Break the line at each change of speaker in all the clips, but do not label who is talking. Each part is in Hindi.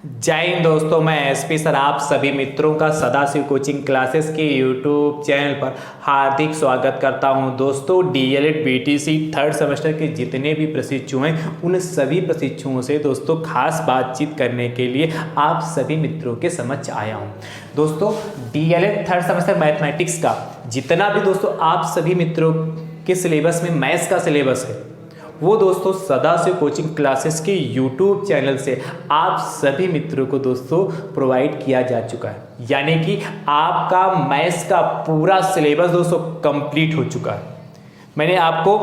जय हिंद दोस्तों, मैं एसपी सर आप सभी मित्रों का सदाशिव कोचिंग क्लासेस के यूट्यूब चैनल पर हार्दिक स्वागत करता हूं। दोस्तों डीएलएड बीटीसी थर्ड सेमेस्टर के जितने भी प्रशिक्षु हैं उन सभी प्रशिक्षुओं से दोस्तों खास बातचीत करने के लिए आप सभी मित्रों के समक्ष आया हूं। दोस्तों डीएलएड थर्ड सेमेस्टर मैथमेटिक्स का जितना भी दोस्तों आप सभी मित्रों के सिलेबस में मैथ्स का सिलेबस है वो दोस्तों सदाशिव कोचिंग क्लासेस के यूट्यूब चैनल से आप सभी मित्रों को दोस्तों प्रोवाइड किया जा चुका है। यानी कि आपका मैथ्स का पूरा सिलेबस दोस्तों कंप्लीट हो चुका है। मैंने आपको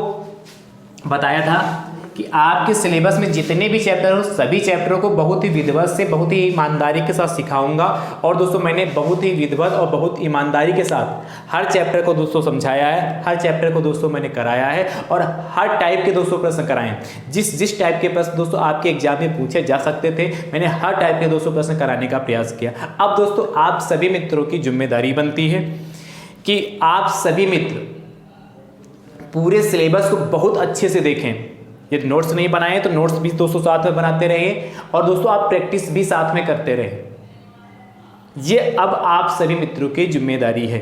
बताया था कि आपके सिलेबस में जितने भी चैप्टर हो सभी चैप्टरों को बहुत ही विधिवत से बहुत ही ईमानदारी के साथ सिखाऊंगा। और दोस्तों मैंने बहुत ही विधिवत और बहुत ईमानदारी के साथ हर चैप्टर को दोस्तों समझाया है, हर चैप्टर को दोस्तों मैंने कराया है और हर टाइप के दोस्तों प्रश्न कराए हैं। जिस टाइप के प्रश्न दोस्तों आपके एग्जाम में पूछे जा सकते थे मैंने हर टाइप के दोस्तों प्रश्न कराने का प्रयास किया। अब दोस्तों आप सभी मित्रों की जिम्मेदारी बनती है कि आप सभी मित्र पूरे सिलेबस को बहुत अच्छे से देखें। यदि नोट्स नहीं बनाए तो नोट्स भी दोस्तों साथ में बनाते रहिए और दोस्तों आप प्रैक्टिस भी साथ में करते रहे। ये अब आप सभी मित्रों की जिम्मेदारी है।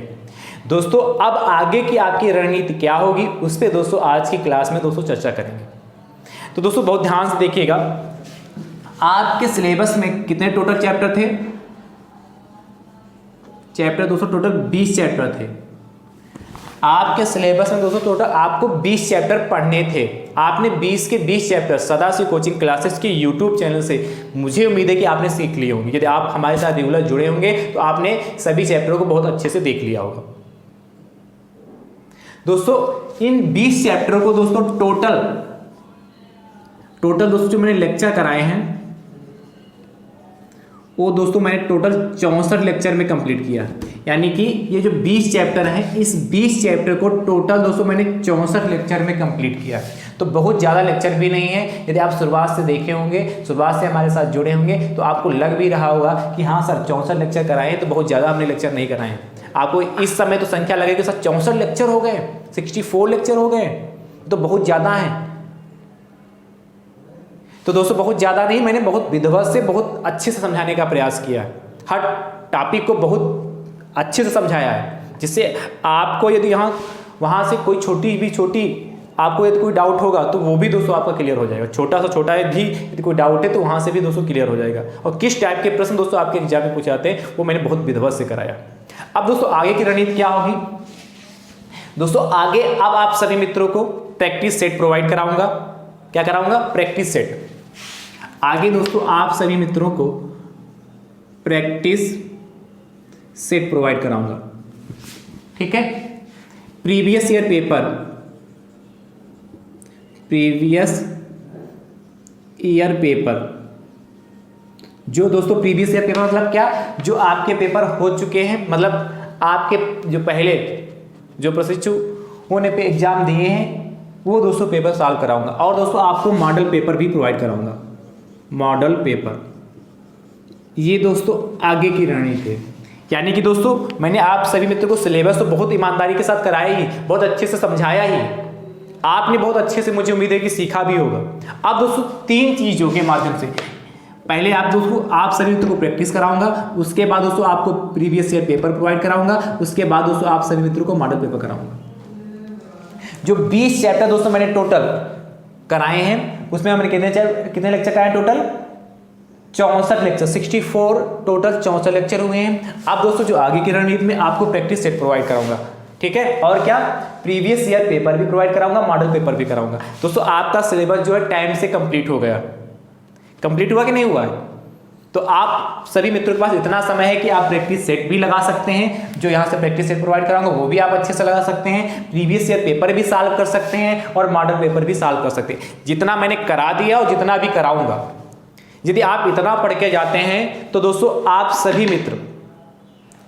दोस्तों अब आगे की आपकी रणनीति क्या होगी उस पर दोस्तों आज की क्लास में दोस्तों चर्चा करेंगे। तो दोस्तों बहुत ध्यान से देखिएगा, आपके सिलेबस में कितने टोटल चैप्टर थे? चैप्टर दोस्तों टोटल 20 चैप्टर थे। आपके सिलेबस में दोस्तों टोटल आपको 20 चैप्टर पढ़ने थे। आपने 20 के 20 चैप्टर सदाशिव कोचिंग क्लासेस के यूट्यूब चैनल से मुझे उम्मीद है कि आपने सीख लिए होंगे। यदि आप हमारे साथ रेगुलर जुड़े होंगे तो आपने सभी चैप्टरों को बहुत अच्छे से देख लिया होगा। दोस्तों इन 20 चैप्टरों को दोस्तों टोटल दोस्तों जो मैंने लेक्चर कराए हैं वो दोस्तों मैंने टोटल 64 लेक्चर में कंप्लीट किया। यानी कि ये जो 20 चैप्टर हैं इस 20 चैप्टर को टोटल दोस्तों मैंने 64 लेक्चर में कंप्लीट किया। तो बहुत ज़्यादा लेक्चर भी नहीं है। यदि आप शुरुआत से देखे होंगे, शुरुआत से हमारे साथ जुड़े होंगे तो आपको लग भी रहा होगा कि हाँ सर 64 लेक्चर कराए हैं तो बहुत ज़्यादा हमने लेक्चर नहीं कराए हैं। आपको इस समय तो संख्या लगेगी सर 64 लेक्चर हो गए, 64 लेक्चर हो गए तो बहुत ज़्यादा है। तो दोस्तों बहुत ज़्यादा नहीं, मैंने बहुत विधिवत से बहुत अच्छे से समझाने का प्रयास किया है। हर टॉपिक को बहुत अच्छे से समझाया है जिससे आपको यदि वहाँ से कोई छोटी आपको यदि कोई डाउट होगा तो वो भी दोस्तों आपका क्लियर हो जाएगा। छोटा सा छोटा भी यदि कोई डाउट है तो वहाँ से भी दोस्तों क्लियर हो जाएगा। और किस टाइप के प्रश्न दोस्तों आपके एग्जाम में पूछे जाते हैं वो मैंने बहुत विधिवत से कराया। अब दोस्तों आगे की रणनीति क्या होगी? दोस्तों आगे अब आप सभी मित्रों को प्रैक्टिस सेट प्रोवाइड कराऊंगा। क्या कराऊंगा? Practice set. आगे दोस्तों आप सभी मित्रों को प्रैक्टिस सेट प्रोवाइड कराऊंगा। ठीक है, प्रीवियस ईयर पेपर जो दोस्तों प्रीवियस ईयर पेपर मतलब क्या? जो आपके पेपर हो चुके हैं, मतलब आपके जो पहले जो प्रशिक्षु ने पे एग्जाम दिए हैं वो दोस्तों पेपर सॉल्व कराऊंगा। और दोस्तों आपको मॉडल पेपर भी प्रोवाइड कराऊंगा। मॉडल पेपर ये दोस्तों आगे की रणनीति है। यानी कि दोस्तों मैंने आप सभी मित्रों को सिलेबस तो बहुत ईमानदारी के साथ कराया ही, बहुत अच्छे से समझाया ही। आपने बहुत अच्छे से मुझे उम्मीद है कि सीखा भी होगा। अब दोस्तों 3 चीजों के माध्यम से पहले आप सभी मित्रों को प्रैक्टिस कराऊंगा, उसके बाद दोस्तों आपको प्रीवियस ईयर पेपर प्रोवाइड कराऊंगा, उसके बाद दोस्तों आप सभी मित्रों को मॉडल पेपर कराऊंगा। जो 20 चैप्टर दोस्तों मैंने टोटल कराए हैं उसमें हमने कितने लेक्चर कराए? टोटल 64 लेक्चर, 64 टोटल 64 लेक्चर हुए हैं। अब दोस्तों जो आगे की रणनीति में आपको प्रैक्टिस सेट प्रोवाइड कराऊंगा। ठीक है, और क्या? प्रीवियस ईयर पेपर भी प्रोवाइड कराऊंगा, मॉडल पेपर भी कराऊंगा। दोस्तों आपका सिलेबस जो है टाइम से कंप्लीट हो गया। कंप्लीट हुआ कि नहीं हुआ है? तो आप सभी मित्रों के पास इतना समय है कि आप प्रैक्टिस सेट भी लगा सकते हैं। जो यहाँ से प्रैक्टिस सेट प्रोवाइड कराऊंगा वो भी आप अच्छे से लगा सकते हैं। प्रीवियस ईयर पेपर भी सॉल्व कर सकते हैं और मॉडल पेपर भी सॉल्व कर सकते हैं। जितना मैंने करा दिया और जितना भी कराऊंगा, यदि आप इतना पढ़ के जाते हैं तो दोस्तों आप सभी मित्र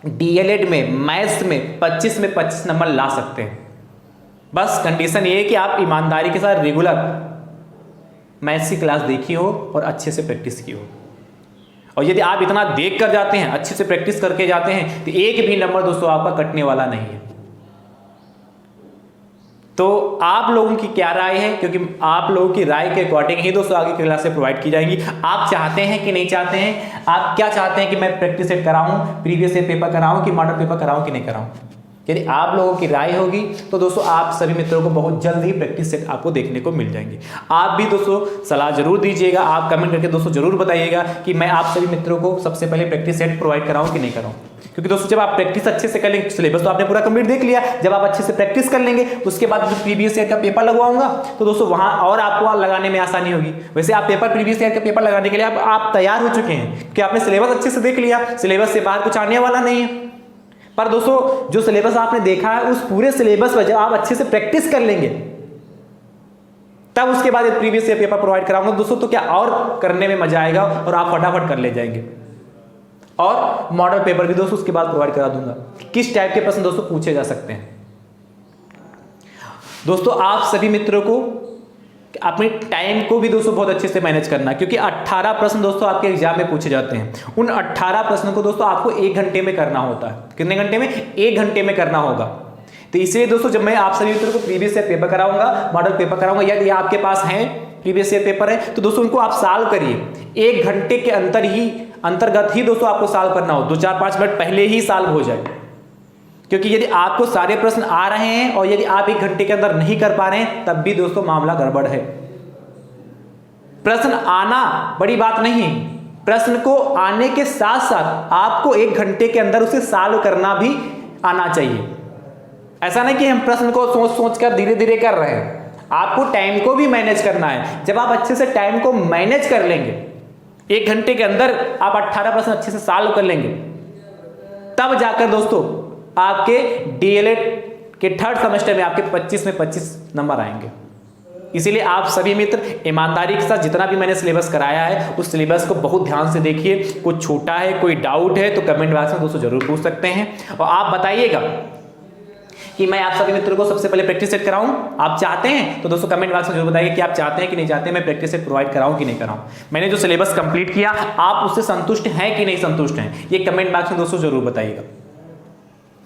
डीएलएड में मैथ्स में 25 में 25 नंबर ला सकते हैं। बस कंडीशन ये है कि आप ईमानदारी के साथ रेगुलर मैथ्स की क्लास देखी हो और अच्छे से प्रैक्टिस की हो। और यदि आप इतना देख कर जाते हैं, अच्छे से प्रैक्टिस करके जाते हैं तो एक भी नंबर दोस्तों आपका कटने वाला नहीं है। तो आप लोगों की क्या राय है, क्योंकि आप लोगों की राय के अकॉर्डिंग ही दोस्तों आगे की क्लासें प्रोवाइड की जाएंगी। आप चाहते हैं कि नहीं चाहते हैं, आप क्या चाहते हैं कि मैं प्रैक्टिस सेट कराऊं, प्रीवियस ईयर पेपर कराऊं कि मॉडल पेपर कराऊं कि नहीं कराऊं। यदि आप लोगों की राय होगी तो दोस्तों आप सभी मित्रों को बहुत जल्द ही प्रैक्टिस सेट आपको देखने को मिल जाएंगे। आप भी दोस्तों सलाह जरूर दीजिएगा, आप कमेंट करके दोस्तों जरूर बताइएगा कि मैं आप सभी मित्रों को सबसे पहले प्रैक्टिस सेट प्रोवाइड कराऊं कि नहीं कराऊं। क्योंकि दोस्तों जब आप प्रैक्टिस अच्छे से कर लेंगे, सिलेबस तो आपने पूरा कंप्लीट देख लिया, जब आप अच्छे से प्रैक्टिस कर लेंगे उसके बाद जो प्रीवियस ईयर का पेपर लगवाऊंगा तो दोस्तों वहां और आपको लगाने में आसानी होगी। वैसे आप पेपर प्रीवियस ईयर का पेपर लगाने के लिए आप तैयार हो चुके हैं कि आपने सिलेबस अच्छे से देख लिया, सिलेबस से बाहर कुछ आने वाला नहीं है। पर दोस्तों जो सिलेबस आपने देखा है उस पूरे सिलेबस पर जब आप अच्छे से प्रैक्टिस कर लेंगे तब उसके बाद प्रीवियस ईयर पेपर प्रोवाइड कराऊंगा दोस्तों, तो क्या और करने में मजा आएगा और आप फटाफट कर ले जाएंगे। और मॉडल पेपर भी दोस्तों उसके बाद प्रोवाइड करा दूंगा। किस टाइप के प्रश्न दोस्तों पूछे जा सकते हैं। दोस्तों आप सभी मित्रों को अपने टाइम को भी दोस्तों बहुत अच्छे से मैनेज करना, क्योंकि 18 प्रश्न दोस्तों आपके एग्जाम में पूछे जाते हैं। उन 18 प्रश्नों को दोस्तों आपको 1 घंटे में करना होता है। कितने घंटे में? 1 घंटे में करना होगा। तो इसलिए दोस्तों जब मैं आप सभी मित्रों को प्रीवियस ईयर पेपर कराऊंगा, मॉडल पेपर कराऊंगा, यदि आपके पास है प्रीवियस ईयर पेपर है तो दोस्तों उनको आप सॉल्व करिए। 1 घंटे के अंतर्गत ही दोस्तों आपको सॉल्व करना हो, 2-4-5 मिनट पहले ही सॉल्व हो जाए। क्योंकि यदि आपको सारे प्रश्न आ रहे हैं और यदि आप 1 घंटे के अंदर नहीं कर पा रहे हैं तब भी दोस्तों मामला गड़बड़ है। प्रश्न आना बड़ी बात नहीं, प्रश्न को आने के साथ साथ आपको 1 घंटे के अंदर उसे सॉल्व करना भी आना चाहिए। ऐसा नहीं कि हम प्रश्न को सोच सोच कर धीरे धीरे कर रहे हैं, आपको टाइम को भी मैनेज करना है। जब आप अच्छे से टाइम को मैनेज कर लेंगे, 1 घंटे के अंदर आप 18 प्रश्न अच्छे से सॉल्व कर लेंगे, तब जाकर दोस्तों आपके डीएलएड के 3rd सेमेस्टर में आपके 25 में 25 नंबर आएंगे। इसीलिए आप सभी मित्र ईमानदारी के साथ जितना भी मैंने सिलेबस कराया है उस सिलेबस को बहुत ध्यान से देखिए। कुछ छोटा है, कोई डाउट है तो कमेंट बॉक्स में दोस्तों जरूर पूछ सकते हैं। और आप बताइएगा कि मैं आप सभी मित्रों को सबसे पहले प्रैक्टिस सेट कराऊं, आप चाहते हैं तो दोस्तों कमेंट बॉक्स में जरूर बताइए कि आप चाहते हैं कि नहीं चाहते हैं मैं प्रैक्टिस सेट प्रोवाइड कराऊं कि नहीं कराऊं। मैंने जो सिलेबस कंप्लीट किया आप उससे संतुष्ट हैं कि नहीं संतुष्ट हैं, ये कमेंट बॉक्स में दोस्तों जरूर बताइएगा।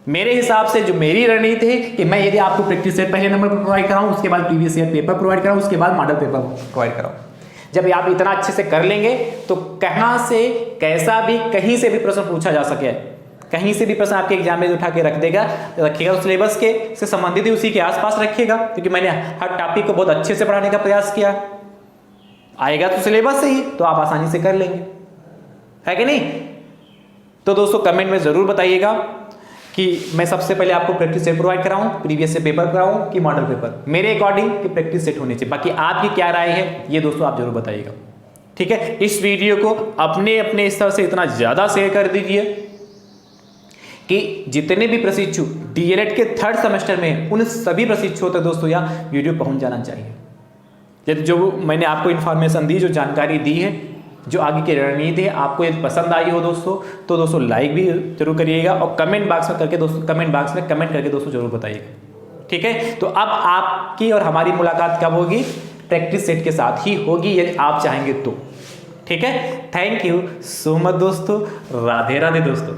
मेरे हिसाब से जो मेरी रणनीति है कि मैं यदि आपको प्रैक्टिस सेट पहले नंबर पर प्रोवाइड कराऊं, उसके बाद प्रीवियस ईयर पेपर प्रोवाइड कराऊं, उसके बाद मॉडल पेपर प्रोवाइड कराऊं। जब आप इतना अच्छे से कर लेंगे तो कहां से कैसा भी कहीं से भी प्रश्न पूछा जा सके, कहीं से भी प्रश्न आपके एग्जाम में उठा के रखिएगा उस सिलेबस के से संबंधित ही उसी के आसपास रखिएगा, क्योंकि मैंने हर टॉपिक को बहुत अच्छे से पढ़ाने का प्रयास किया। आएगा तो सिलेबस से ही तो आप आसानी से कर लेंगे, है कि नहीं। तो दोस्तों कमेंट में जरूर बताइएगा कि मैं सबसे पहले आपको प्रैक्टिस सेट प्रोवाइड कराऊं, प्रीवियस से पेपर कराऊं कि मॉडल पेपर। मेरे अकॉर्डिंग कि प्रैक्टिस सेट होनी चाहिए। बाकी आपकी क्या राय है ये दोस्तों आप जरूर बताइएगा, ठीक है। इस वीडियो को अपने स्तर से इतना ज्यादा शेयर कर दीजिए कि जितने भी प्रशिक्षु डीएलएड के 3rd सेमेस्टर में उन सभी प्रशिक्षुओं तक दोस्तों यह वीडियो पहुंच जाना चाहिए। यदि जो मैंने आपको इन्फॉर्मेशन दी, जो जानकारी दी है, जो आगे की रणनीति है, आपको यदि पसंद आई हो दोस्तों तो दोस्तों लाइक भी जरूर करिएगा और कमेंट बॉक्स में करके दोस्तों कमेंट करके दोस्तों जरूर बताइएगा, ठीक है। तो अब आपकी और हमारी मुलाकात कब होगी? प्रैक्टिस सेट के साथ ही होगी यदि आप चाहेंगे तो, ठीक है। थैंक यू सो मच दोस्तों, राधे राधे दोस्तों।